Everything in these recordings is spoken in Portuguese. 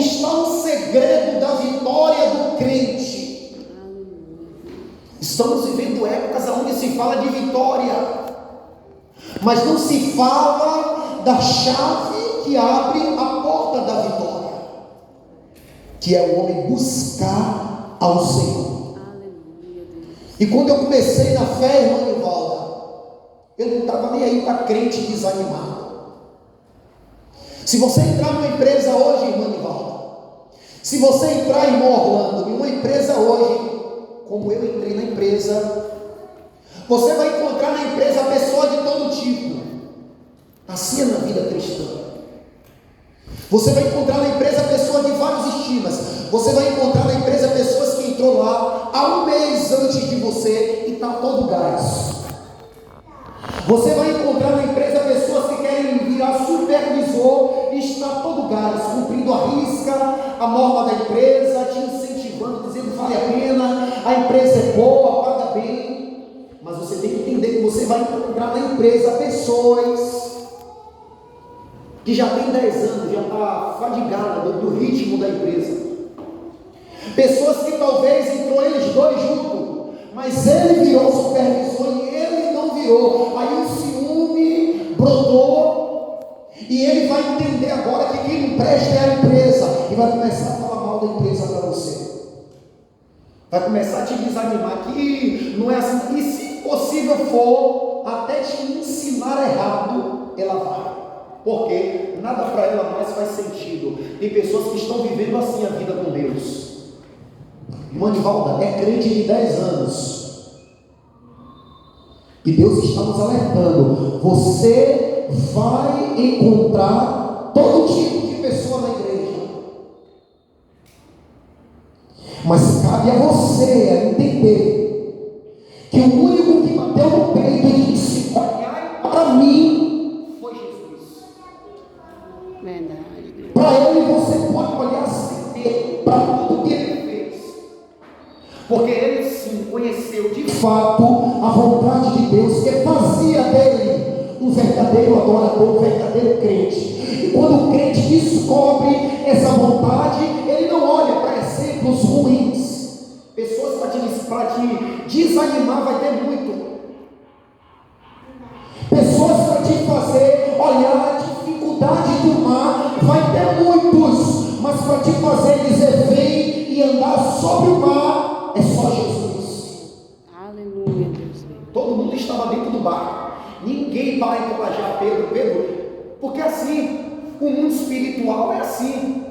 está o segredo da vitória do crente. Estamos vivendo épocas onde se fala de vitória, mas não se fala da chave que abre a porta da vitória, que é o homem buscar ao Senhor. E quando eu comecei na fé, irmã Nivalda, eu não estava nem aí para crente desanimado. Se você entrar numa empresa hoje, irmã Nivalda, se você entrar, irmão Orlando, em uma empresa hoje, como eu entrei na empresa, você vai encontrar na empresa pessoas de todo tipo. Assim é na vida cristã. Você vai encontrar na empresa pessoas de vários estilos. Você vai encontrar na empresa pessoas que entrou lá há um mês antes de você e está todo gás. Você vai encontrar na empresa pessoas que querem virar supervisor e está todo gás, cumprindo a risca, a norma da empresa, te incentivando, dizendo vale a pena, a empresa é boa, paga bem. Mas você tem que entender que você vai encontrar na empresa pessoas que já tem 10 anos, já está fadigada do ritmo da empresa. Pessoas que talvez entrou eles dois juntos, mas ele virou supervisor e ele não virou. Aí o ciúme brotou e ele vai entender agora que quem não presta é a empresa e vai começar a falar mal da empresa para você. Vai começar a te desanimar que não é assim. E se possível for, até te ensinar errado, ela vai. Porque nada para ela mais faz sentido. Tem pessoas que estão vivendo assim a vida com Deus. Irmã Nivalda é crente de 10 anos. E Deus está nos alertando. Você vai encontrar todo tipo de pessoa na igreja. Mas cabe a você entender que o único que bateu no peito e disse: olhai para mim, foi Jesus. Verdade. Para ele você pode olhar sem medo para tudo que ele fez, porque ele sim conheceu de fato a vontade de Deus, que fazia dele um verdadeiro adorador, um verdadeiro crente. E quando o crente descobre essa vontade, ele não olha para exemplos ruins. Pessoas para te desanimar vai ter muito. Pessoas para te fazer olhar a dificuldade do mar vai ter muitos, mas para te fazer dizer vem e andar sobre o mar é só Jesus. Aleluia, Deus. Todo mundo estava dentro do barco, ninguém para encorajar Pedro, porque assim, o mundo espiritual é assim,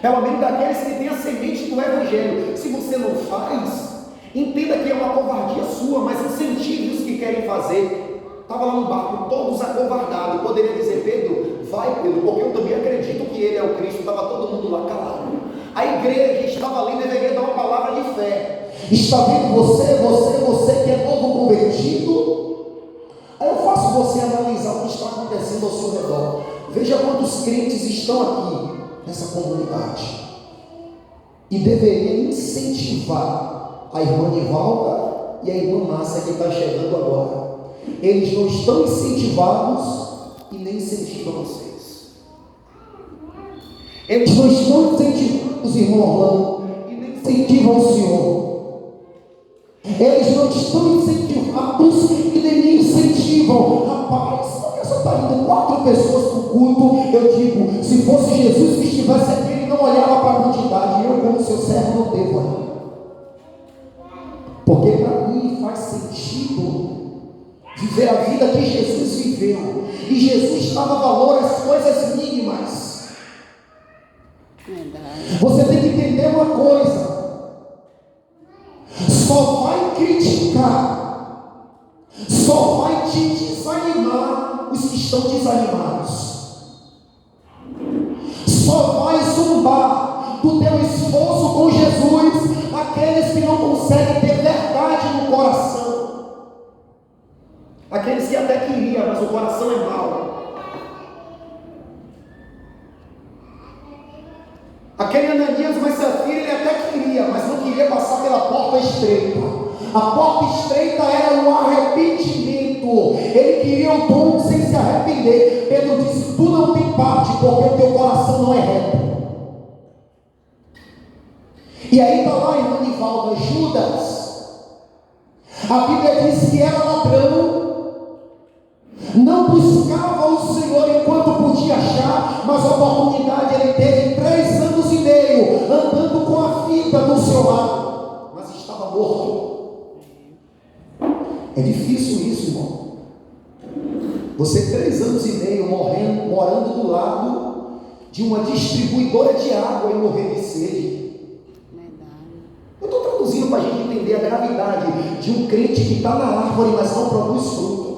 pelo menos daqueles que têm a semente do evangelho. Se você não faz, entenda que é uma covardia sua, mas incentive os que querem fazer. Estava lá no barco, todos acovardados. Poderia dizer: Pedro, vai Pedro, porque eu também acredito que ele é o Cristo. Estava todo mundo lá calado. A igreja estava ali, deveria dar uma palavra de fé. Está vendo você que é novo convertido? Aí eu faço você analisar o que está acontecendo ao seu redor. Veja quantos crentes estão aqui nessa comunidade. E deveria incentivar a irmã Nivalda e a irmã Márcia que está chegando agora. Eles não estão incentivados e nem incentivam vocês. Eles não estão incentivando os irmãos Orlando e nem incentivam o Senhor. Eles não estão incentivados e nem me incentivam. Rapaz, porque só está indo 4 pessoas para o culto. Eu digo, se fosse Jesus que estivesse aqui, ele não olhava para a quantidade. Eu, como seu servo, não devo olhar. Porque para mim faz sentido viver a vida que Jesus viveu. E Jesus dava valor às coisas mínimas. Verdade. Você tem que entender uma coisa: só vai criticar, só vai te desanimar os que estão desanimados. Só vai zombar do teu esforço com Jesus aqueles que não conseguem ter verdade no coração. Aqueles que até queriam, mas o coração é mau. Aquele Ananias, mas Safira, ele até queria, mas não queria passar pela porta estreita. A porta estreita era o arrependimento. Ele queria o dom sem se arrepender. Pedro disse: tu não tem parte, porque o teu coração não é reto. E aí está lá, irmã Nivalda, Judas. A Bíblia diz que era ladrão, não buscava o Senhor enquanto podia achar, mas a oportunidade ele teve 3 anos e meio, andando com a vida do seu lado, mas estava morto. É difícil isso, irmão. Você 3 anos e meio morando do lado de uma distribuidora de água e morrer de sede. Eu estou traduzindo para a gente entender a gravidade de um crente que está na árvore, mas não produz fruto.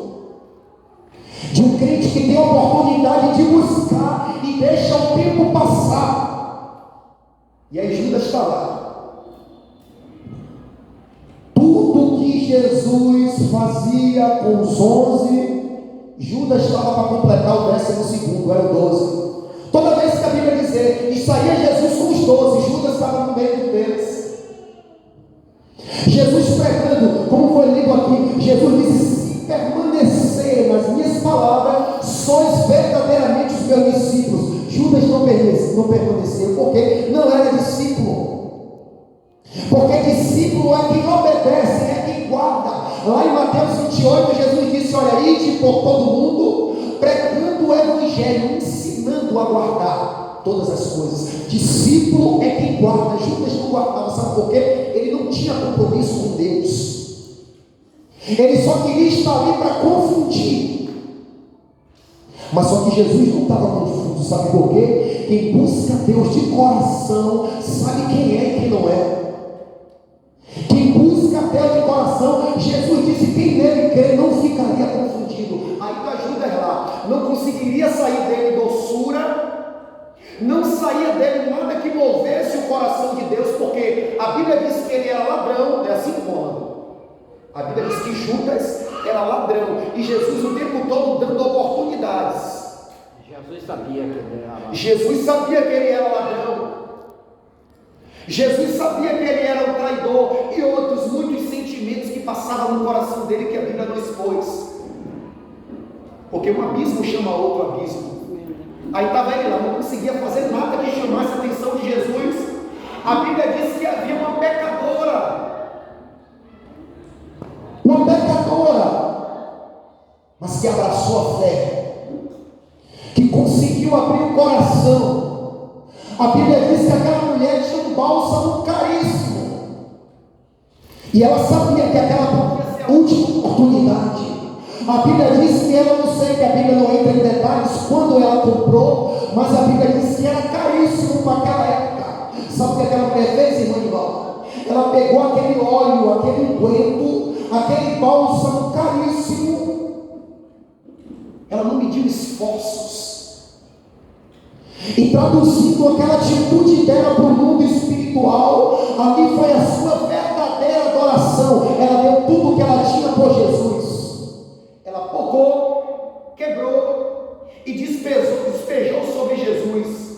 De um crente que tem a oportunidade de buscar e deixa o tempo passar. E aí Judas está lá. Tudo que Jesus fazia com os 11, Judas estava para completar o 12º, era o 12. Toda vez que a Bíblia dizer, e saía Jesus com os 12, Judas estava no meio deles. Jesus pregando, como foi lido aqui, Jesus disse: se permanecer nas minhas palavras, sois verdadeiramente os meus discípulos. Judas não permaneceu, porque não era discípulo. Porque discípulo é quem obedece, é quem guarda. Lá em Mateus 28, Jesus disse: olha, ide por todo mundo, pregando o evangelho, ensinando a guardar todas as coisas. Discípulo é quem guarda. Judas não guardava, sabe por quê? Ele não tinha compromisso com Deus. Ele só queria estar ali para confundir. Mas só que Jesus não estava confuso, sabe por quê? Quem busca Deus de coração sabe quem é e quem não é. Quem busca Deus de coração, Jesus disse: quem nele crê não ficaria confundido. Aí tu Judas lá, não conseguiria sair dele doçura, não saía dele nada que movesse o coração de Deus, porque a Bíblia diz que ele era ladrão, é assim como a Bíblia diz que Judas era ladrão, e Jesus o tempo todo dando oportunidades. Jesus sabia que ele era ladrão. Jesus sabia que ele era ladrão. Jesus sabia que ele era um traidor, e outros muitos sentimentos que passavam no coração dele que a Bíblia não expôs. Porque um abismo chama outro abismo. Aí estava ele lá, não conseguia fazer nada que chamasse a atenção de Jesus. A Bíblia diz que havia uma pecadora, mas que abraçou a fé, que conseguiu abrir o coração. A Bíblia diz que aquela mulher tinha um bálsamo caríssimo, e ela sabia que aquela podia ser a última oportunidade. A Bíblia diz que ela, não sei, que a Bíblia não entra em detalhes quando ela comprou, mas a Bíblia diz que era caríssimo para aquela época. Sabe o que aquela mulher fez, irmã Nivalda? Ela pegou aquele óleo, aquele unguento, aquele bálsamo caríssimo. Ela não mediu esforços. E traduzindo aquela atitude dela para o mundo espiritual, ali foi a sua verdadeira adoração. Ela deu tudo o que ela tinha por Jesus. Ela pocou, quebrou e despejou sobre Jesus.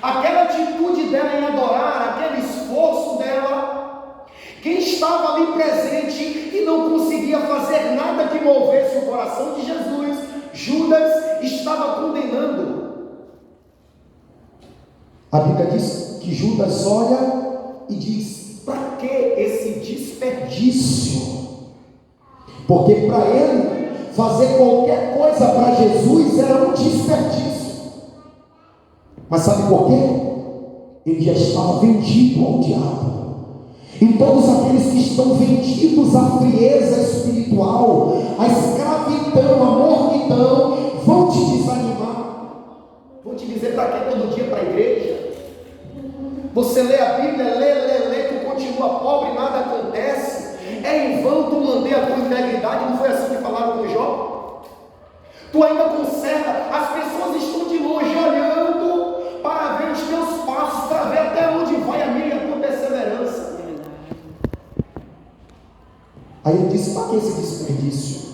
Aquela atitude dela em adorar, aquele esforço dela, quem estava ali presente e não conseguia fazer nada que movesse o coração de Jesus, Judas estava condenando. A Bíblia diz que Judas olha e diz: para que esse desperdício? Porque para ele fazer qualquer coisa para Jesus era um desperdício. Mas sabe por quê? Ele já estava vendido ao diabo. E todos aqueles que estão vendidos à frieza espiritual, à escravidão, à mornidão, vão te desanimar. Vão te dizer: para que todo dia para a igreja? Você lê a Bíblia, lê, tu continua pobre e nada acontece. É em vão tu manter a tua integridade. Não foi assim que falaram com Jó? Tu ainda conserta. As pessoas estão de longe olhando para ver os teus passos, para ver até onde vai a minha e a tua perseverança. Aí ele disse: para que esse desperdício?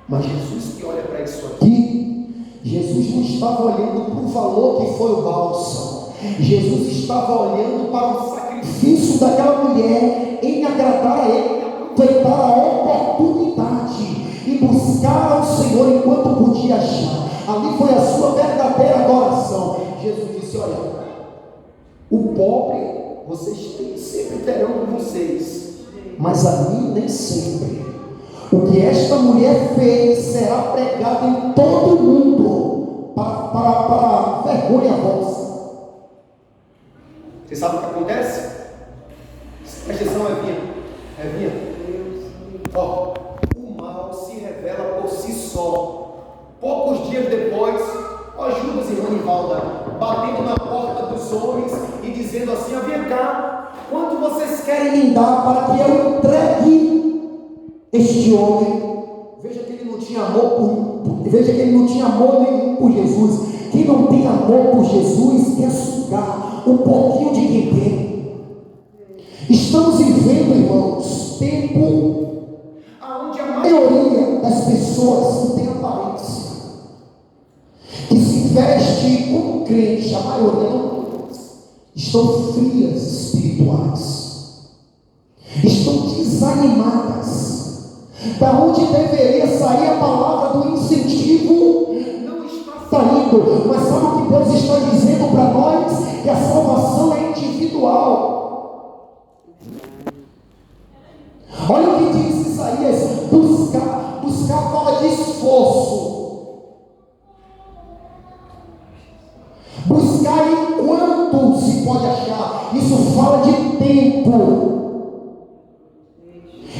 Mas Jesus que olha para isso aqui, Jesus não estava olhando para o valor que foi o bálsamo. Jesus estava olhando para o sacrifício daquela mulher em agradar a Ele, aproveitar a oportunidade e buscar ao Senhor enquanto podia achar. Ali foi a sua verdadeira adoração. Jesus disse: olha, o pobre vocês sempre terão com vocês, mas a mim nem sempre. O que esta mulher fez será pregado em todo o mundo para vergonha vossa. Você sabe o que acontece? Presta atenção, Evinha. Ó, o mal se revela por si só. Poucos dias depois, ó Judas e Manivalda batendo na porta dos homens e dizendo assim: vem cá, quanto vocês querem me dar para que eu entregue este homem? Veja que ele não tinha amor nenhum por Jesus. Quem não tem amor por Jesus quer sugar um pouquinho de quem tem. Estamos vivendo, irmãos, tempo onde a maioria das pessoas não tem aparência, que se veste como crente, a maioria não estão frias espirituais, estão desanimadas. Da onde deveria sair a palavra do incentivo, não está saindo. Mas sabe o que Deus está dizendo para nós? Que a salvação é individual. Olha o que diz Isaías: buscar fala de esforço, buscar enquanto se pode achar, isso fala de tempo,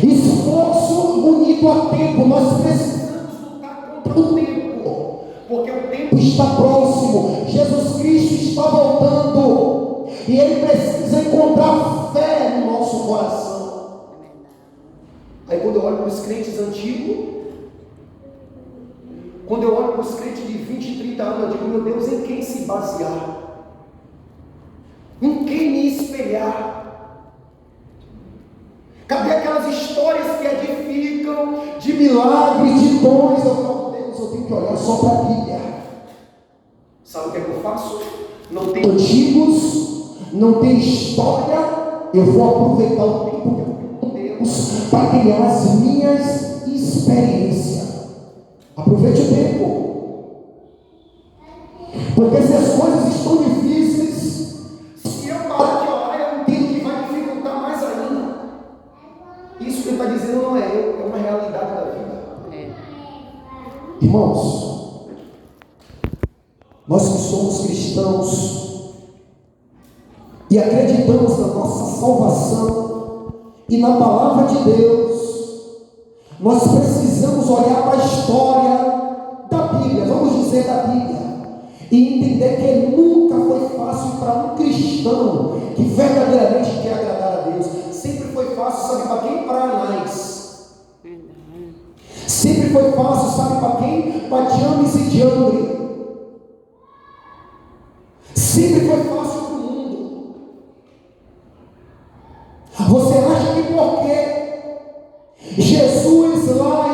esforço unido a tempo. Nós precisamos lutar contra o tempo, porque o tempo está próximo. Jesus Cristo está voltando e Ele precisa encontrar fé no nosso coração. Aí quando eu olho para os crentes antigos, quando eu olho para os crentes de 20 e 30 anos, eu digo: meu Deus, em quem se basear? Em quem me espelhar? Cadê aquelas histórias que edificam de milagres, de dons? Eu falo: Deus, eu tenho que olhar só para a Bíblia. Sabe o que é que eu faço? Não tem antigos, não tem história. Eu vou aproveitar o tempo que eu tenho com Deus para criar as minhas experiências. Aproveite o tempo, porque se as coisas estão difíceis, se eu parar de orar, eu entendo que vai dificultar mais ainda. Isso que ele está dizendo não é eu, é uma realidade da vida. Irmãos, nós que somos cristãos e acreditamos na nossa salvação e na palavra de Deus, nós precisamos olhar para a história da Bíblia, vamos dizer da Bíblia, e entender que nunca foi fácil para um cristão que verdadeiramente quer agradar a Deus. Sempre foi fácil, sabe para quem? Para Anás. Sempre foi fácil, sabe para quem? Para James e Jandre. Sempre foi fácil para o mundo. Você acha que porque Jesus lá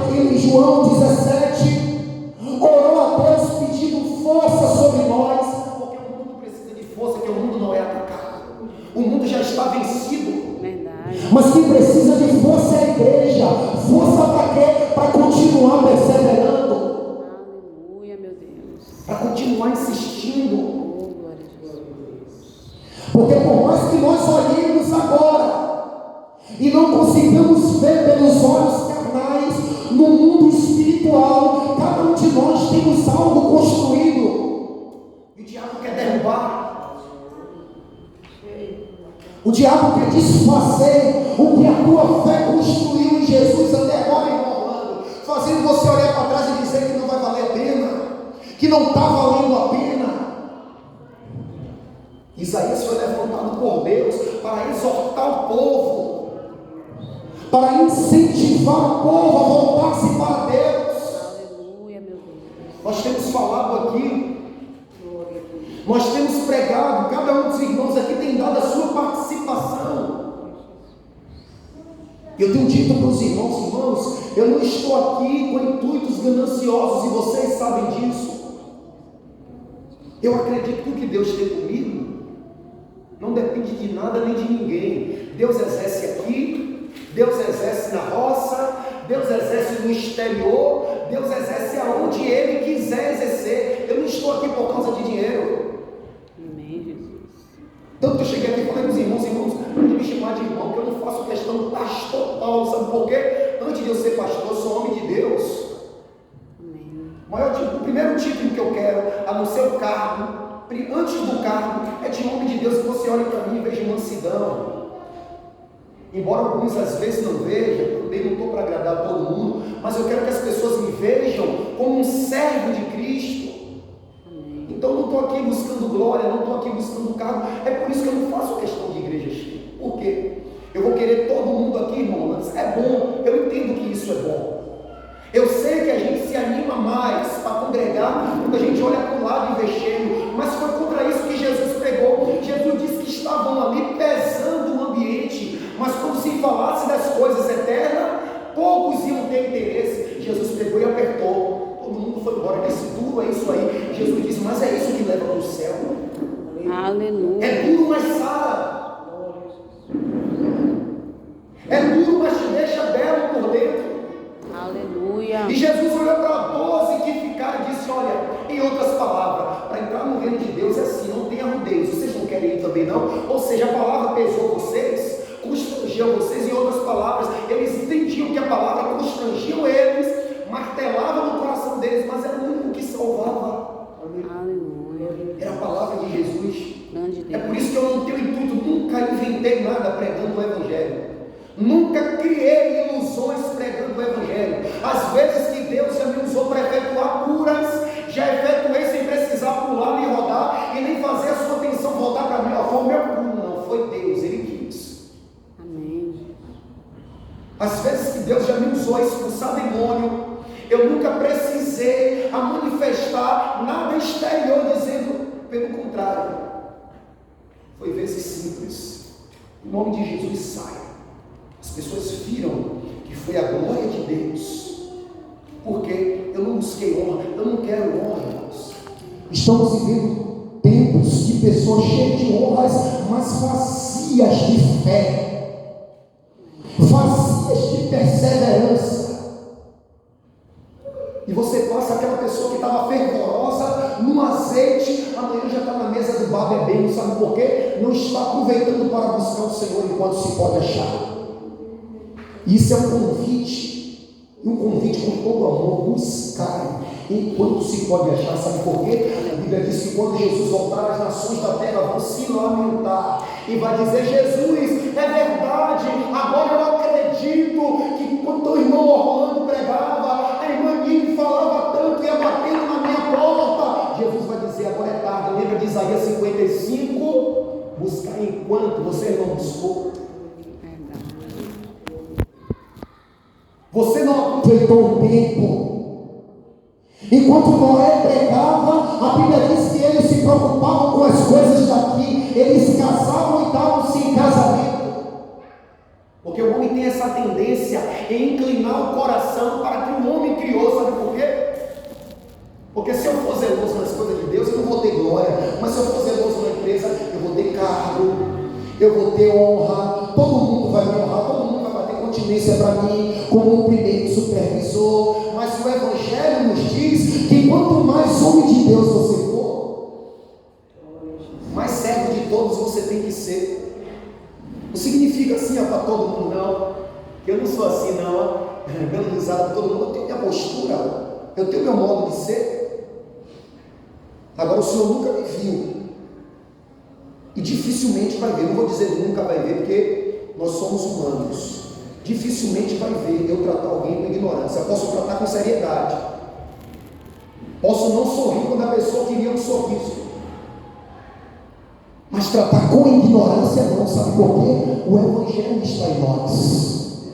em João 17 orou a Deus pedindo força sobre nós? Porque o mundo precisa de força, que o mundo não é atacado, o mundo já está vencido. Verdade. Mas quem precisa de força é a igreja. Força para quê? Para continuar perseverando. Aleluia, meu Deus. Para continuar insistindo. Porque por mais que nós olhemos agora e não consigamos ver pelos olhos carnais, no mundo espiritual, cada um de nós temos algo construído. E o diabo quer derrubar. O diabo quer desfazer o que a tua fé construiu em Jesus até agora, enrolando, fazendo você olhar para trás e dizer que não vai valer a pena, que não está valendo a pena. Isaías foi levantado por Deus para exortar o povo, para incentivar o povo a voltar-se para Deus. Aleluia, meu Deus. Nós temos falado aqui, nós temos pregado, cada um dos irmãos aqui tem dado a sua participação. Eu tenho dito para os irmãos, eu não estou aqui com intuitos gananciosos, e vocês sabem disso. Eu acredito que o que Deus tem comigo não depende de nada nem de ninguém. Deus exerce aqui, Deus exerce na roça, Deus exerce no exterior, Deus exerce aonde Ele quiser exercer. Eu não estou aqui por causa de dinheiro. Amém, Jesus. Tanto que eu cheguei aqui e falei para os irmãos, chamar de irmão, que eu não faço questão do pastor Paulo, sabe por quê? Antes de eu ser pastor, eu sou homem de Deus. O primeiro título que eu quero, a não ser o cargo, antes do cargo, é de homem de Deus, que você olhe para mim e veja mansidão. Embora alguns às vezes não vejam, também não estou para agradar todo mundo, mas eu quero que as pessoas me vejam como um servo de Cristo. Então não estou aqui buscando glória, não estou aqui buscando cargo. É por isso que eu não faço questão de igreja cheia. Por quê? Eu vou querer todo mundo aqui, irmão, mas é bom, eu entendo que isso é bom. Eu sei que a gente se anima mais para congregar quando a gente olha para o lado e vê cheio, mas foi contra isso que Jesus pregou. Jesus disse que estavam ali pesando o ambiente, mas quando se falasse das coisas eternas, poucos iam ter interesse. Jesus pegou e apertou. Todo mundo foi embora, disse: duro é isso aí. Jesus disse: mas é isso que leva para o céu. Aleluia. É duro, mas sara. É duro, mas te deixa belo por dentro. Aleluia. E Jesus olhou para 12 que ficaram e disse: olha, em outras palavras, para entrar no reino de Deus é assim, não tenha rudez. Vocês não querem ir também não? Ou seja, a palavra pesou vocês, constrangiu vocês. Em outras palavras, eles entendiam que a palavra constrangiu eles, martelava no coração deles, mas era o único que salvava. Aleluia. Era a palavra de Jesus. Grande Deus. É por isso que eu não tenho intuito, nunca inventei nada pregando o Evangelho. Nunca criei ilusões pregando o Evangelho. Às vezes que Deus já me usou para efetuar curas, já efetuei sem precisar pular nem rodar, e nem fazer a sua atenção voltar para mim. Foi o meu pulo, não, foi Deus, Ele quis. Amém. Às vezes que Deus já me usou a expulsar demônio, eu nunca precisei a manifestar nada exterior, dizendo pelo contrário. Foi vezes simples. Em nome de Jesus, saia. As pessoas viram que foi a glória de Deus, porque eu não busquei honra, eu não quero honra, irmãos. Estamos vivendo tempos de pessoas cheias de honras, mas vazias de fé, vazias de perseverança. E você passa aquela pessoa que estava fervorosa no azeite, amanhã já está na mesa do bar bebendo, sabe por quê? Não está aproveitando para buscar o Senhor enquanto se pode achar. Isso é um convite, e um convite com todo amor: buscar enquanto se pode achar. Sabe por quê? A Bíblia diz que quando Jesus voltar, as nações da terra vão se lamentar e vai dizer: Jesus, é verdade, agora eu acredito que quando o irmão Orlando pregava, a irmã Nini falava tanto, ia batendo na minha porta. Jesus vai dizer: agora é tarde. Lembra de Isaías 55? Buscar enquanto você não buscou. Você não aproveitou o tempo. Enquanto Noé pregava, a Bíblia diz que eles se preocupavam com as coisas daqui. Eles casavam e davam-se em casamento. Porque o homem tem essa tendência em inclinar o coração para que o homem criou. Sabe por quê? Porque se eu for zeloso nas coisas de Deus, eu não vou ter glória. Mas se eu for zeloso na empresa, eu vou ter cargo, eu vou ter honra. Todo mundo vai me honrar, todo mundo vai bater continência para mim, como um primeiro supervisor. Mas o Evangelho nos diz que quanto mais homem de Deus você for, mais servo de todos você tem que ser. Não significa assim, para todo mundo, não. Eu não sou assim, não. Dando risada para todo mundo. Eu tenho minha postura, eu tenho meu modo de ser. Agora o Senhor nunca me viu, e dificilmente vai ver. Não vou dizer nunca vai ver, porque nós somos humanos. Dificilmente vai ver eu tratar alguém com ignorância. Eu posso tratar com seriedade, posso não sorrir quando a pessoa queria um sorriso, mas tratar com ignorância não. Sabe por quê? O Evangelho está em nós.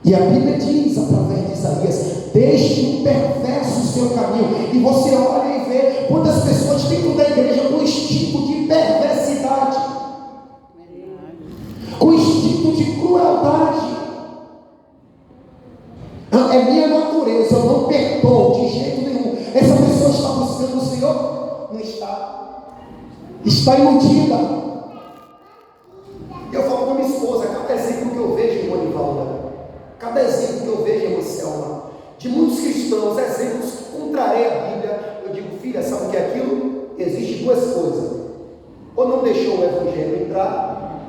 E a Bíblia diz, através de Isaías: deixe o perverso o seu caminho. E você olha e vê quantas pessoas dentro da igreja com instinto de perversidade, com instinto de crueldade. É minha natureza, eu não perdoo de jeito nenhum. Essa pessoa está buscando o Senhor? Não está. Está iludida. E eu falo com a minha esposa: cada exemplo que eu vejo, irmã Nivalda, cada exemplo que eu vejo, irmã Selma, de muitos cristãos, exemplos que contrariam a Bíblia, eu digo: filha, sabe o que é aquilo? Existem duas coisas: ou não deixar deixou o evangelho entrar,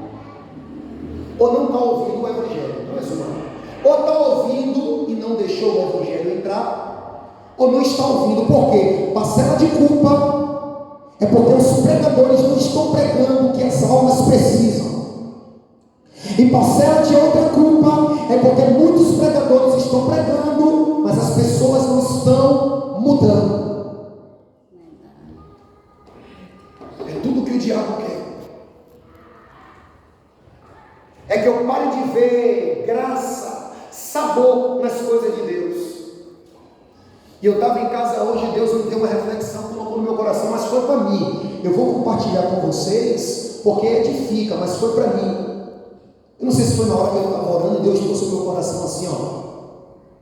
ou não está ouvindo o evangelho. Não é isso, não. Ou está ouvindo e não deixou o evangelho entrar, ou não está ouvindo. Por quê? Parcela de culpa é porque os pregadores não estão pregando o que as almas precisam. E parcela de outra culpa é porque muitos pregadores estão pregando, mas as pessoas não estão mudando. É tudo que o diabo quer. É que eu pare de ver graça, sabor nas coisas de Deus. E eu estava em casa hoje, Deus me deu uma reflexão, colocou no meu coração, mas foi para mim. Eu vou compartilhar com vocês, porque edifica, mas foi para mim. Eu não sei se foi na hora que eu estava orando, Deus trouxe o meu coração assim,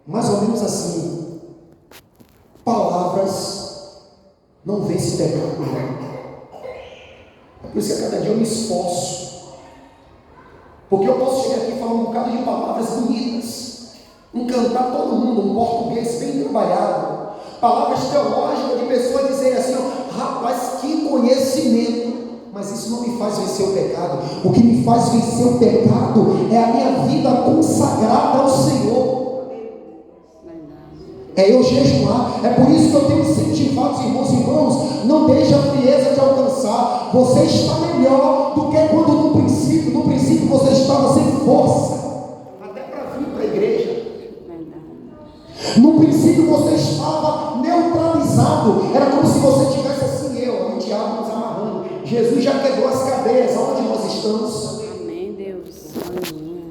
mais ou menos assim: palavras não vencem pecado. É por isso que a cada dia eu me esforço, porque eu posso chegar aqui e falar um bocado de palavras bonitas, encantar todo mundo, um português bem trabalhado, palavras teológicas de pessoas dizerem assim, rapaz, que conhecimento. Mas isso não me faz vencer o pecado. O que me faz vencer o pecado é a minha vida consagrada ao Senhor. É eu jejuar. É por isso que eu tenho incentivado os irmãos, não deixe a frieza te alcançar. Você está melhor do que quando no princípio você estava sem força, até para vir para a igreja. No princípio você estava neutralizado. Era como se você tivesse assim, e o diabo nos amarrando. Jesus já quebrou as cadeias. Aonde nós estamos? Amém, Deus. Aleluia.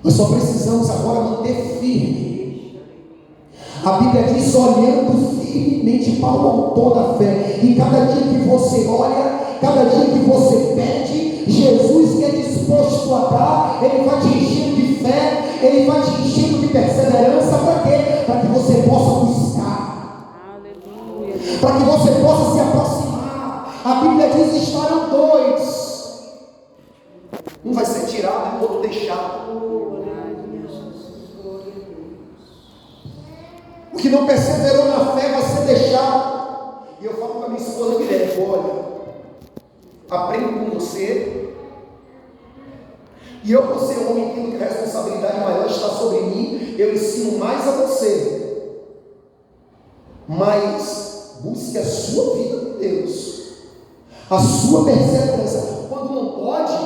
Nós só precisamos agora manter firme. A Bíblia diz: olhando firmemente para o autor da fé. E cada dia que você olha, cada dia que você pede, Jesus que é disposto a dar, Ele vai te enchendo de fé, Ele vai te enchendo de perseverança. Para quê? Para que você possa buscar. Aleluia. Para que você possa se aproximar. A Bíblia diz: estarão dois, um vai ser tirado e o outro deixado. O que não perseverou na fé vai ser deixado. E eu falo para minha esposa Guilherme: olha, aprendo com você, e eu, por ser homem, entendo que a responsabilidade maior está sobre mim. Eu ensino mais a você, mas busque a sua vida com Deus, a sua perseverança. Quando não pode,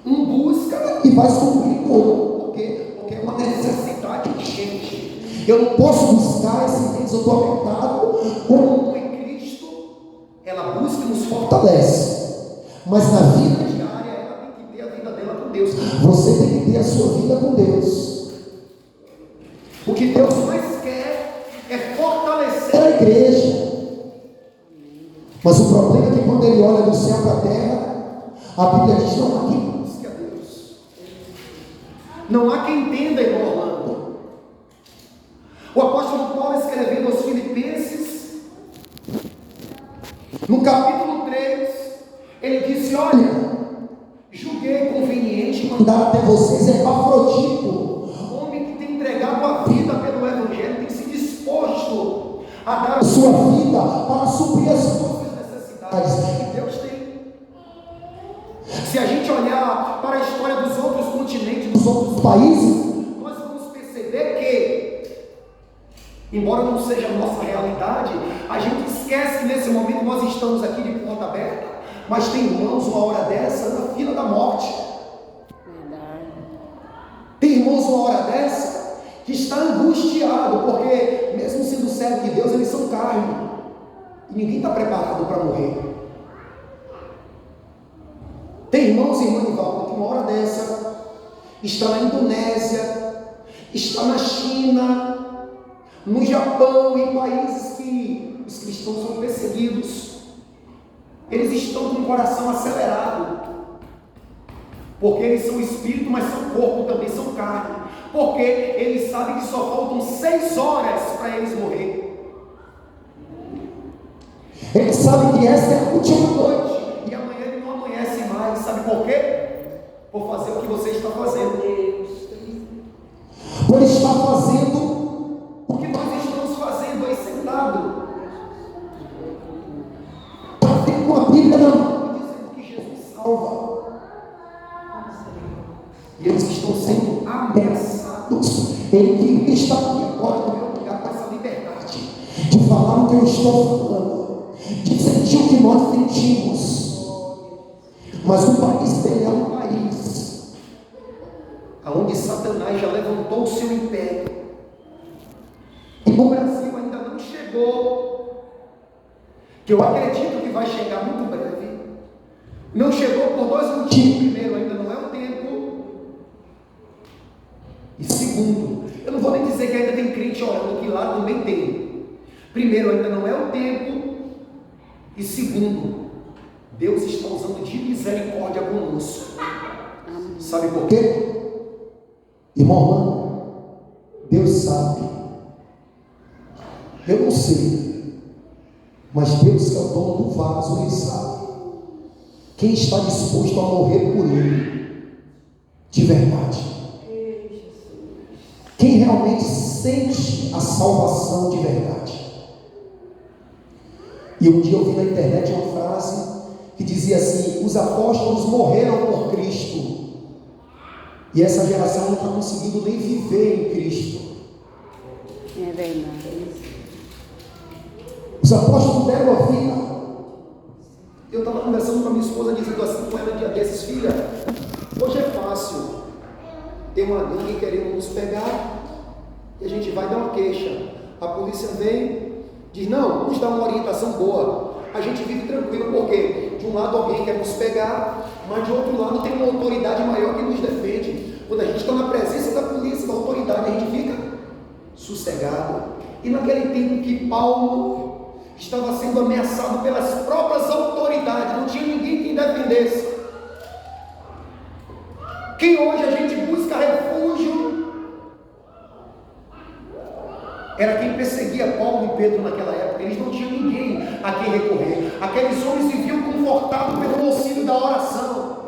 um busca e vai cumprir tudo. Por quê? Porque é uma necessidade urgente. Eu não posso buscar esse Deus, eu estou apertado. Como em Cristo, ela busca e nos fortalece. Mas na vida diária, ela tem que ter a vida dela com Deus. Você tem que ter a sua vida com Deus. O que Deus mais quer é fortalecer a igreja. Mas o problema é que quando ele olha do céu para a terra, a Bíblia diz: não há quem busque a Deus. Não há quem entenda, irmão Orlando. O apóstolo Paulo, escrevendo aos Filipenses, no capítulo 3, ele disse: olha, julguei conveniente mandar até vocês Epafrodito, homem que tem entregado a vida pelo Evangelho, tem se disposto a dar a sua vida para suprir as suas necessidades. E Deus tem. Se a gente olhar para a história dos outros continentes, dos outros países, nós vamos perceber que, embora não seja a nossa realidade, a gente esquece que nesse momento nós estamos aqui de porta aberta, mas tem irmãos uma hora dessa na fila da morte. Verdade. Tem irmãos uma hora dessa que está angustiado, porque mesmo sendo servo de Deus, eles são carne, e ninguém está preparado para morrer. Tem irmãos e irmãs que uma hora dessa está na Indonésia, está na China, no Japão, em países que os cristãos são perseguidos. Eles estão com o coração acelerado, porque eles são espírito, mas são corpo também, são carne, porque eles sabem que só faltam 6 horas para eles morrer. Eles sabem que essa é a última noite, e amanhã ele não amanhece mais. Sabe por quê? Por fazer o que você está fazendo. Por estar fazendo o que nós estamos fazendo aí sentado, para ter uma Bíblia na mão, salva. E eles estão sendo ameaçados. Ele que está aqui agora no meu lugar com essa liberdade de falar o que eu estou falando, de sentir o que nós sentimos. Mas o país dele é um país onde Satanás já levantou o seu império. E no Brasil ainda não chegou, que eu acredito que vai chegar muito breve. Não chegou por dois motivos. Primeiro, ainda não é o tempo. E segundo, eu não vou nem dizer que ainda tem crente orando, que lá também tem. Primeiro, ainda não é o tempo. E segundo, Deus está usando de misericórdia conosco. Sabe por quê? Irmão, Deus sabe. Eu não sei, mas Deus que é o dono do vaso, Ele sabe quem está disposto a morrer por Ele de verdade, quem realmente sente a salvação de verdade. E um dia eu vi na internet uma frase que dizia assim: os apóstolos morreram por Cristo, e essa geração não está conseguindo nem viver em Cristo. É verdade. Os apóstolos deram a vida. Eu estava conversando com a minha esposa, dizendo assim com ela um dia desses: filha, hoje é fácil, tem uma gangue querendo nos pegar, e a gente vai dar uma queixa, a polícia vem, diz: não, nos dá uma orientação boa, a gente vive tranquilo, porque de um lado alguém quer nos pegar, mas de outro lado tem uma autoridade maior que nos defende. Quando a gente está na presença da polícia, da autoridade, a gente fica sossegado. E naquele tempo que Paulo estava sendo ameaçado pelas próprias autoridades, não tinha ninguém que defendesse. Quem hoje a gente busca refúgio era quem perseguia Paulo e Pedro naquela época. Eles não tinham ninguém a quem recorrer. Aqueles homens se viam confortados pelo auxílio da oração.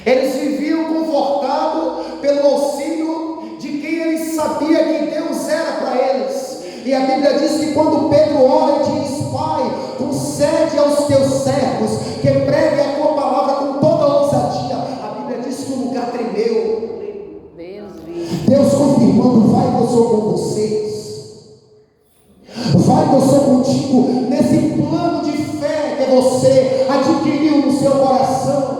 Eles se viam confortados pelo auxílio de quem eles sabiam que Deus era para eles. E a Bíblia diz que quando Pedro ora, diz: Pai, concede aos teus servos que pregue a tua palavra com toda ousadia. A Bíblia diz que o lugar tremeu. Deus confirmando: vai que eu sou com vocês, vai que eu sou contigo nesse plano de fé que você adquiriu no seu coração.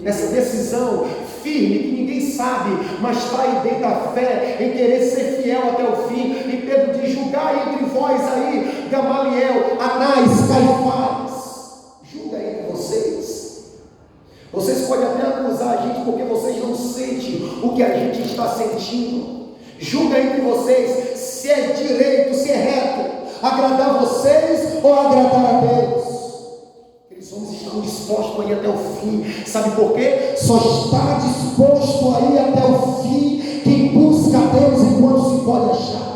Essa decisão firme que ninguém sabe, mas está aí dentro da fé, em querer ser fiel até o fim. E Pedro diz: julgai entre vós aí, Gamaliel, Anás, Caifás, julga aí entre vocês. Vocês podem até acusar a gente porque vocês não sentem o que a gente está sentindo. Julga entre vocês se é direito, se é reto, agradar vocês ou agradar a Deus. Aqueles homens estão dispostos a ir até o fim. Sabe por quê? Só está disposto a ir até o fim quem busca a Deus enquanto se pode achar.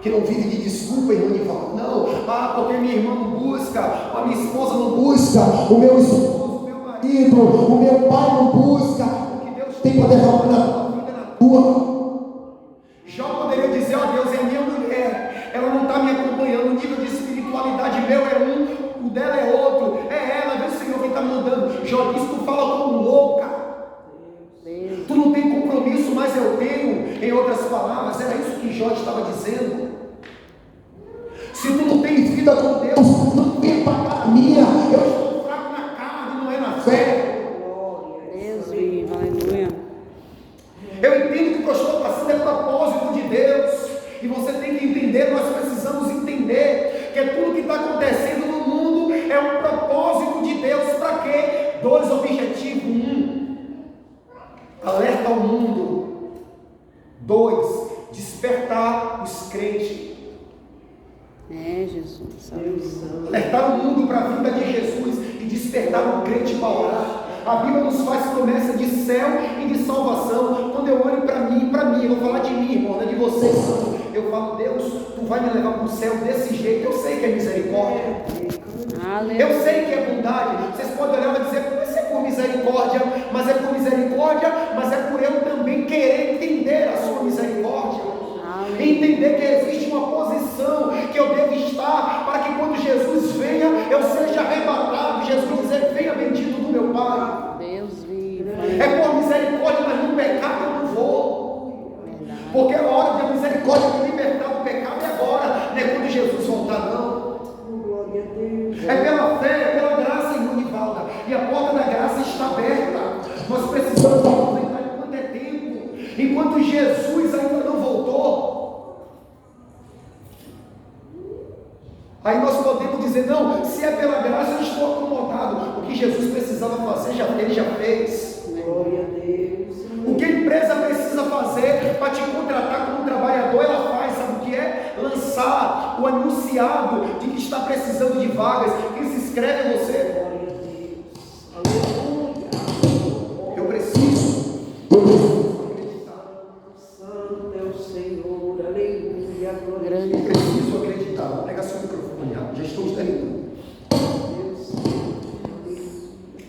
Que não vive de desculpa, irmão, e fala: não, porque minha irmã não busca, a minha esposa não busca, o meu esposo, o meu marido, o meu pai não busca. O que Deus tem para derramar na tua vida, na tua. Jó poderia dizer: ó Deus, é minha mulher, ela não está me acompanhando, o nível de espiritualidade meu é um, o dela é outro, é ela, meu Senhor, quem está mandando. Jó diz: tu fala como louca, tu não tem compromisso, mas eu tenho. Em outras palavras, era isso que Jó estava dizendo. Se tu não tens vida com Deus, não vem para a minha. Eu estou fraco na carne, não é na fé. Deus vivo, aleluia. Eu entendo que o que eu estou passando é propósito de Deus. E você tem que entender, nós precisamos entender que tudo que está acontecendo no mundo é um propósito de Deus. Para quê? 2 objetivos. 1, alerta ao mundo. 2, despertar os crentes. Jesus. Alertar o mundo para a vinda de Jesus e despertar o crente para orar. A Bíblia nos faz promessa de céu e de salvação. Quando eu olho para mim, eu vou falar de mim, irmão, não é de vocês. Eu falo: Deus, tu vai me levar para o céu desse jeito. Eu sei que é misericórdia. Eu sei que é bondade. Vocês podem olhar e dizer: mas é por misericórdia, mas é por misericórdia, mas é por eu também querer entender a sua misericórdia. Entender que existe uma posição que eu devo estar para que quando Jesus Pai. Deus vivo. É por misericórdia, mas no pecado eu não vou. Porque a hora da misericórdia de libertar do pecado é agora, não é quando Jesus voltar, não. É pela fé, é pela graça, irmão Nivalda. E a porta da graça está aberta. Nós precisamos aproveitar enquanto é tempo, enquanto Jesus ainda não voltou. Aí nós podemos dizer, não, se é pela graça eu estou acomodado. O que Jesus precisava fazer, ele já fez. Glória a Deus. O que a empresa precisa fazer para te contratar como trabalhador, ela faz. Sabe o que é? Lançar o anunciado de que está precisando de vagas. Quem se inscreve é você. Glória a Deus. Aleluia. Eu preciso acreditar. Santo é o Senhor. Aleluia. Glória a Eu Deus. preciso acreditar. Vou pegar seu microfone, já estamos terminando.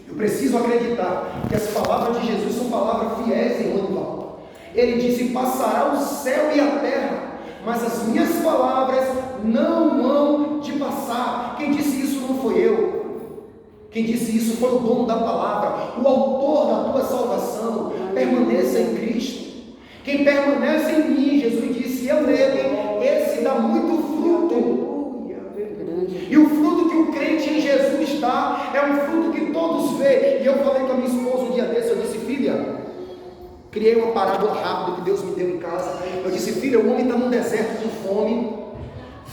Eu preciso acreditar que as palavras de Jesus são palavras fiéis, irmão Nivaldo. Ele disse: passará o céu e a terra, mas as minhas palavras não hão de passar. Quem disse isso não foi eu. Quem disse isso foi o dono da palavra, o autor da tua salvação. Permaneça em Cristo. Quem permanece em mim, Jesus disse, eu nele, esse dá muito fruto. E o fruto que o crente em Jesus dá é um fruto que todos veem. E eu falei com a minha esposa um dia desse, eu disse: filha, criei uma parábola rápida que Deus me deu em casa. Eu disse: filha, o homem está num deserto com fome,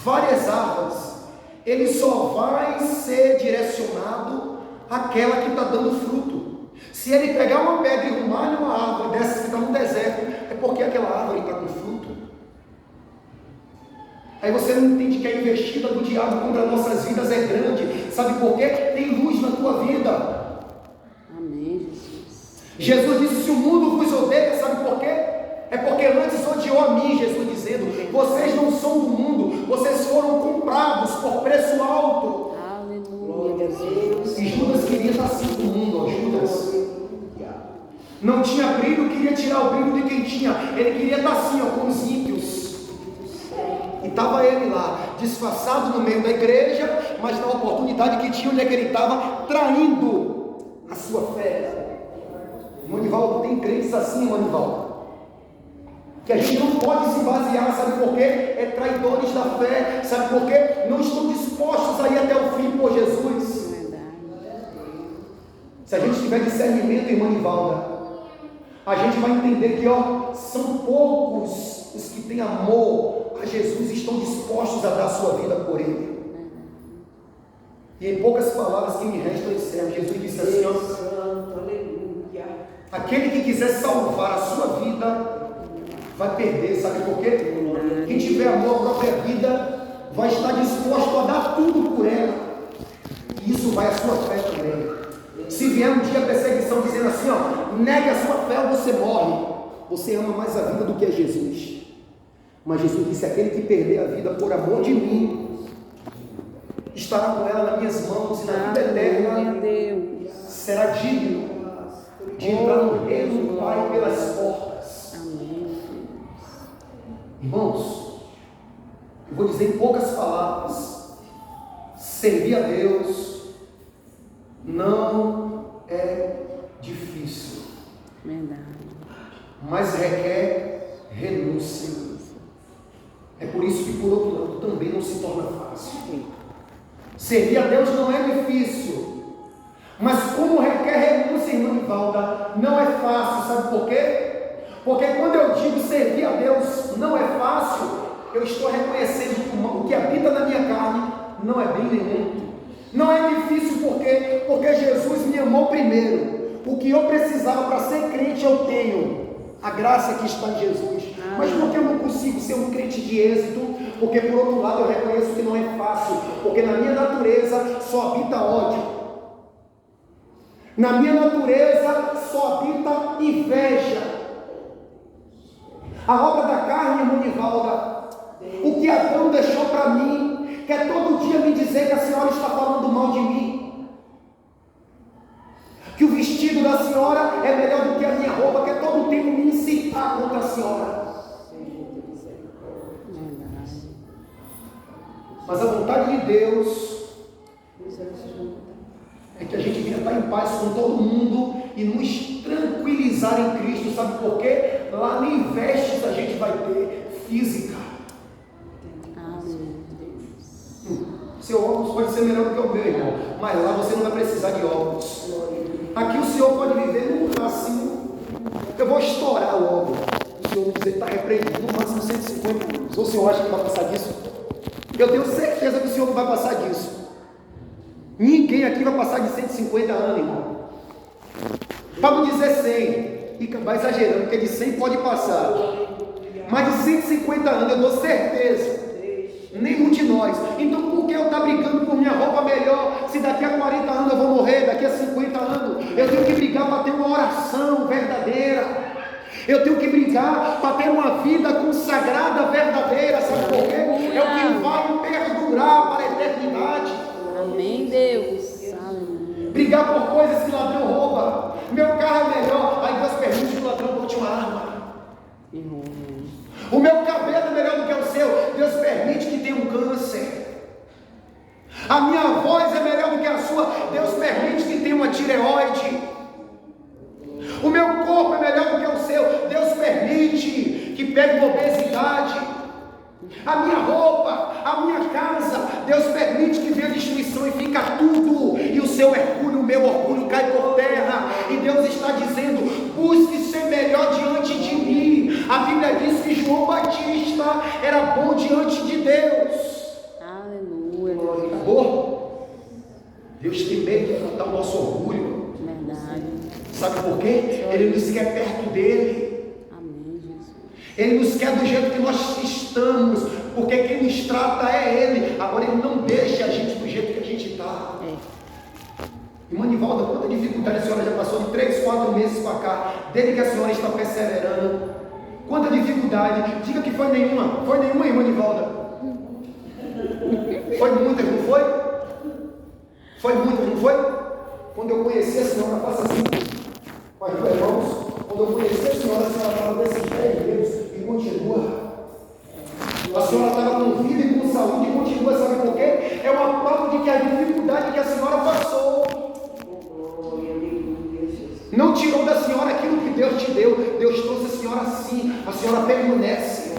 várias árvores, ele só vai ser direcionado àquela que está dando fruto. Se ele pegar uma pedra e arrumar numa árvore dessas que está no deserto, é porque aquela árvore está com fruto. Aí você não entende que a investida do diabo contra nossas vidas é grande. Sabe por quê? Tem luz na tua vida. Amém, Jesus. Jesus disse: se o mundo vos odeia, sabe por quê? É porque antes odiou a mim. Jesus dizendo: vocês não são do mundo, vocês foram comprados por preço alto. Aleluia, Jesus. E Judas queria estar assim do mundo, ó, Judas. Não tinha brilho, queria tirar o brilho de quem tinha. Ele queria estar assim, ó, com os ímpios. E estava ele lá, disfarçado no meio da igreja, mas na oportunidade que tinha, onde é que ele estava? Traindo a sua fé. Manivaldo, tem crentes assim, Manivaldo, que a gente não pode se basear, sabe por quê? É traidores da fé, sabe por quê? Não estão dispostos a ir até o fim por Jesus. Se a gente tiver discernimento, irmã Nivalda, a gente vai entender que, ó, são poucos os que têm amor a Jesus, estão dispostos a dar sua vida por Ele. E em poucas palavras que me restam, encerro. Jesus disse assim, ó: aquele que quiser salvar a sua vida vai perder, sabe por quê? Quem tiver amor à própria vida vai estar disposto a dar tudo por ela. E isso vai à sua fé também. Se vier um dia a perseguição dizendo assim, ó, negue a sua fé ou você morre, você ama mais a vida do que a Jesus. Mas Jesus disse: aquele que perder a vida por amor de mim estará com ela nas minhas mãos, e na vida eterna será digno de entrar no reino do Pai pelas portas. Irmãos, eu vou dizer em poucas palavras: servir a Deus não é difícil, mas requer renúncia. É por isso que, por outro lado, também não se torna fácil. Servir a Deus não é difícil, mas como requer renúncia, irmã Nivalda, não é fácil. Sabe por quê? Porque quando eu digo servir a Deus não é fácil, eu estou reconhecendo que o que habita na minha carne não é bem nenhum. Não é difícil porque Jesus me amou primeiro. O que eu precisava para ser crente eu tenho. A graça que está em Jesus. Mas por que eu não consigo ser um crente de êxito? Porque por outro lado eu reconheço que não é fácil. Porque na minha natureza só habita ódio. Na minha natureza só habita inveja. A obra da carne, irmã Nivalda, o que Adão deixou para mim, quer todo dia me dizer que a senhora está falando mal de mim. Que o vestido da senhora é melhor do que a minha roupa, quer todo tempo me incitar contra a senhora. Mas a vontade de Deus é que a gente venha estar em paz com todo mundo e nos tranquilizar em Cristo. Sabe por quê? Lá nem vestes a gente vai ter física. Seu óculos pode ser melhor do que o meu, irmão, mas lá você não vai precisar de óculos. Aqui o senhor pode viver no máximo, eu vou estourar o óculos. O senhor vai dizer que está repreendido, no máximo 150 anos. Ou o senhor acha que vai passar disso? Eu tenho certeza que o senhor não vai passar disso. Ninguém aqui vai passar de 150 anos, irmão. Para não dizer 100, e vai exagerando, porque de 100 pode passar. Mas de 150 anos, eu dou certeza. Nenhum de nós. Então por que eu estou brigando por minha roupa melhor? Se daqui a 40 anos eu vou morrer, daqui a 50 anos eu tenho que brigar para ter uma oração verdadeira. Eu tenho que brigar para ter uma vida consagrada verdadeira. Sabe por quê? É o que vai perdurar para a eternidade. Amém, Deus. Aleluia. Brigar por coisas que ladrão rouba. Meu carro é melhor, aí Deus permite que o ladrão bote uma arma. O meu cabelo é melhor do que o seu, Deus permite que tenha um câncer. A minha voz é melhor do que a sua, Deus permite que tenha uma tireoide. O meu corpo é melhor do que o seu, Deus permite que pegue uma obesidade. A minha roupa, a minha casa, Deus permite que venha destruição e fica tudo, e o seu orgulho, o meu orgulho cai por terra, e Deus está dizendo: busque ser melhor diante de mim. A Bíblia diz que João Batista era bom diante de Deus. Aleluia. Amor, Deus tem medo de tratar o nosso orgulho. Verdade. Sabe por quê? Ele nos quer perto dele. Ele nos quer do jeito que nós estamos, porque quem nos trata é Ele. Agora Ele não deixa a gente do jeito que a gente está. Irmã Nivalda, quanta dificuldade a senhora já passou de 3, 4 meses para cá, desde que a senhora está perseverando? Quanta dificuldade? Diga que foi nenhuma. Foi nenhuma, irmã Nivalda? Foi muitas, não foi? Foi muitas, não foi? Quando eu conheci a senhora, passa assim, mas irmãos, quando eu conheci a senhora estava desses 10 meses e continua. A senhora estava com vida e com saúde e continua. Sabe por quê? É uma prova de que a dificuldade que a senhora passou não tirou da senhora aquilo que Deus te deu. Deus trouxe a senhora assim. A senhora permanece.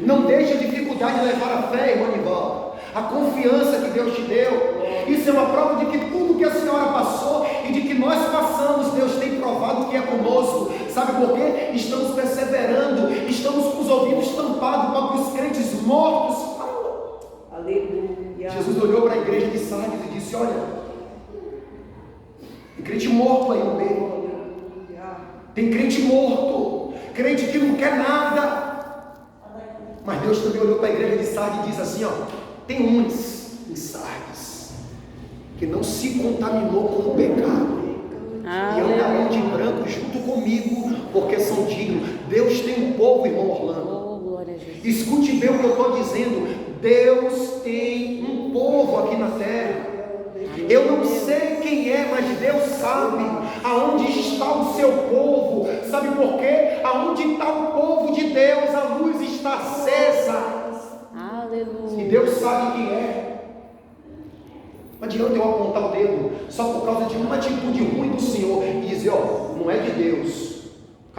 Não deixe a dificuldade levar a fé, irmã Nivalda. A confiança que Deus te deu. Isso é uma prova de que tudo que a senhora passou e de que nós passamos, Deus tem provado que é conosco. Sabe por quê? Estamos perseverando, estamos com os ouvidos tampados para que os crentes mortos. Aleluia. Jesus olhou para a igreja de Sardes e disse: olha, tem crente morto aí no meio. Tem crente morto, crente que não quer nada. Mas Deus também olhou para a igreja de Sardes e disse assim: ó, tem uns em Sardes que não se contaminou com o pecado e andarão de branco junto comigo, porque são dignos. Deus tem um povo, irmão Orlando. Escute bem o que eu estou dizendo. Deus tem um povo aqui na terra. Eu não sei quem é, mas Deus sabe aonde está o seu povo. Sabe por quê? Aonde está o povo de Deus, a luz está acesa. Aleluia. E Deus sabe quem é. Não adianta eu apontar o dedo só por causa de uma atitude ruim do Senhor e dizer: ó, não é de Deus.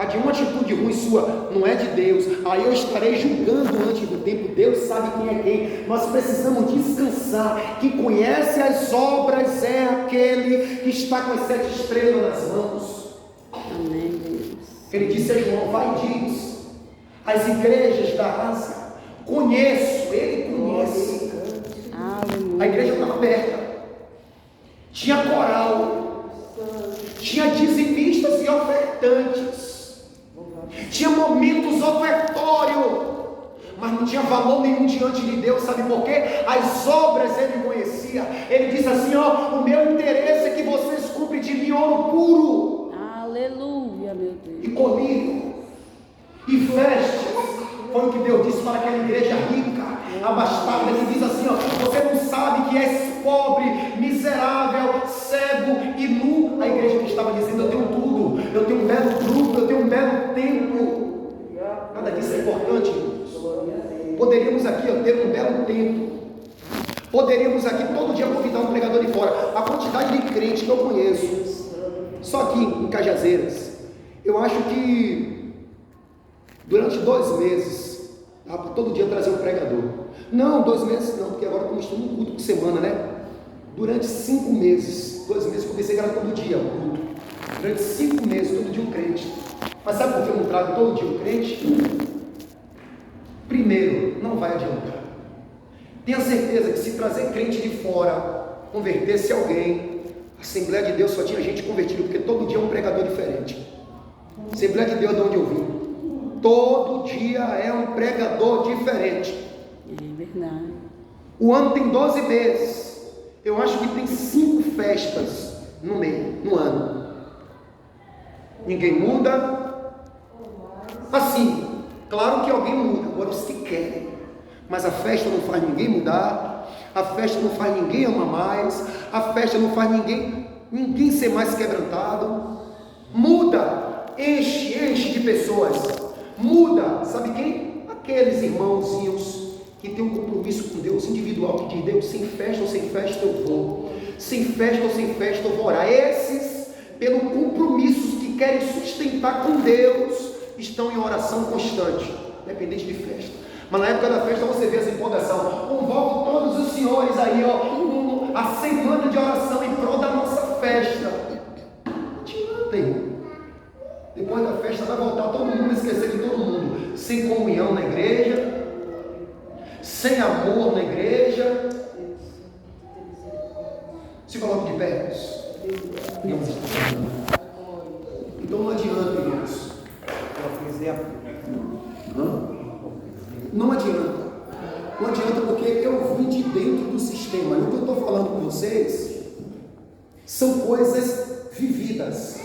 De uma atitude ruim sua, não é de Deus. Aí eu estarei julgando antes do tempo. Deus sabe quem é quem. Nós precisamos descansar. Quem conhece as obras é aquele que está com as 7 estrelas nas mãos. Amém, Deus. Ele disse a João: vai e diz às igrejas da Ásia, conheço, ele conhece. Aleluia. A igreja estava aberta, tinha coral, tinha dizimistas e ofertantes, tinha momentos ofertórios, mas não tinha valor nenhum diante de Deus. Sabe por quê? As obras ele conhecia. Ele disse assim: ó, o meu interesse é que vocês cumprem de mim ouro puro, Aleluia, meu Deus. e colírio, e vestes. Foi o que Deus disse para aquela igreja rica, abastada. Ele diz assim: ó, você não sabe que és pobre, miserável, cego e nu. A igreja que estava dizendo: eu tenho tudo, eu tenho um belo grupo, eu tenho um belo templo. Nada disso é importante. Poderíamos aqui, ó, ter um belo templo. Poderíamos aqui todo dia convidar um pregador de fora. A quantidade de crentes que eu conheço só aqui em Cajazeiras, eu acho que durante 2 meses, para todo dia trazer um pregador. Não, 2 meses não, porque agora estamos tendo um culto por semana, né? Durante 5 meses, 2 meses comecei a gravar todo dia o culto. Durante 5 meses, todo dia um crente. Mas sabe por que eu não trago todo dia um crente? Primeiro, não vai adiantar. Tenha certeza que se trazer crente de fora, converter-se alguém, a Assembleia de Deus só tinha gente convertida, porque todo dia é um pregador diferente. Assembleia de Deus, de onde eu vim, todo dia é um pregador diferente. É verdade. O ano tem 12 meses. Eu acho que tem 5 festas no ano. Ninguém muda. Assim, claro que alguém muda, agora os que querem. Mas a festa não faz ninguém mudar. A festa não faz ninguém amar mais. A festa não faz ninguém ser mais quebrantado. Muda, enche de pessoas. Muda, sabe quem? Aqueles irmãozinhos que tem um compromisso com Deus individual, que diz: Deus, sem festa ou sem festa eu vou, sem festa ou sem festa eu vou orar. Esses, pelo compromisso que querem sustentar com Deus, estão em oração constante, independente de festa. Mas na época da festa você vê essa empolgação. Convoco todos os senhores aí, ó, a semana de oração em prol da nossa festa. Não adianta, irmão. Depois da festa vai voltar todo mundo a esquecer de todo mundo, sem comunhão na igreja, sem amor na igreja. Se coloque de pé. Então não adianta, irmãos. Não adianta. Não adianta, porque eu vim de dentro do sistema. E o que eu estou falando com vocês são coisas vividas.